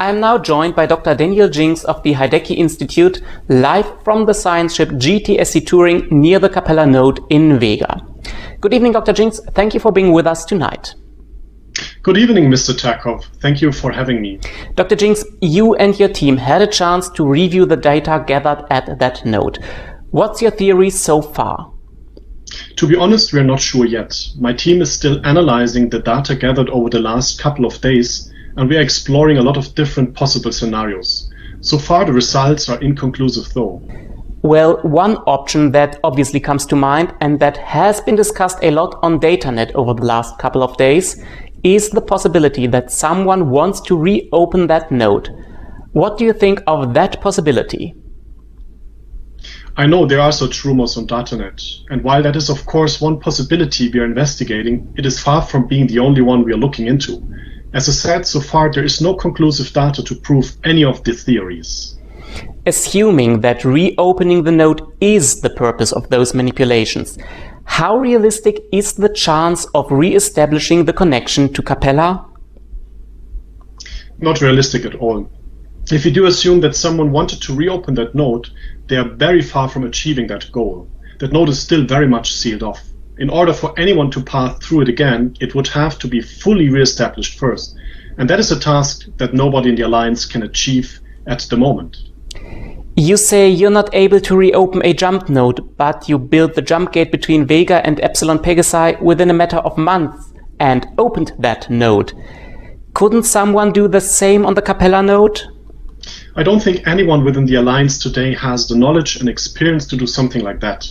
I am now joined by Dr. Daniel Jinks of the Hideki Institute, live from the science ship GTSC Turing near the Capella node in Vega. Good evening, Dr. Jinks. Thank you for being with us tonight. Good evening, Mr. Tarkov. Thank you for having me. Dr. Jinks, you and your team had a chance to review the data gathered at that node. What's your theory so far? To be honest, we're not sure yet. My team is still analyzing the data gathered over the last couple of days, and we are exploring a lot of different possible scenarios. So far, the results are inconclusive though. Well, one option that obviously comes to mind, and that has been discussed a lot on DataNet over the last couple of days, is the possibility that someone wants to reopen that node. What do you think of that possibility? I know there are such rumors on DataNet, and while that is of course one possibility we are investigating, it is far from being the only one we are looking into. As I said, so far there is no conclusive data to prove any of the theories. Assuming that reopening the node is the purpose of those manipulations, how realistic is the chance of re-establishing the connection to Capella? Not realistic at all. If you do assume that someone wanted to reopen that node, they are very far from achieving that goal. That node is still very much sealed off. In order for anyone to pass through it again, it would have to be fully re-established first. And that is a task that nobody in the Alliance can achieve at the moment. You say you're not able to reopen a jump node, but you built the jump gate between Vega and Epsilon Pegasi within a matter of months and opened that node. Couldn't someone do the same on the Capella node? I don't think anyone within the Alliance today has the knowledge and experience to do something like that.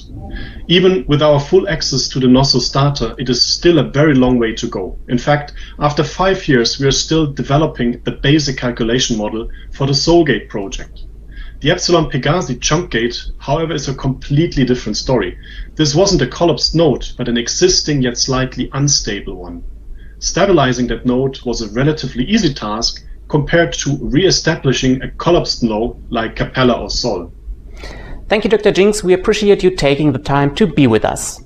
Even with our full access to the Knossos data, it is still a very long way to go. In fact, after 5 years, we are still developing the basic calculation model for the Soulgate project. The Epsilon Pegasi jump gate, however, is a completely different story. This wasn't a collapsed node, but an existing yet slightly unstable one. Stabilizing that node was a relatively easy task compared to re-establishing a collapsed node like Capella or Sol. Thank you, Dr. Jinks. We appreciate you taking the time to be with us.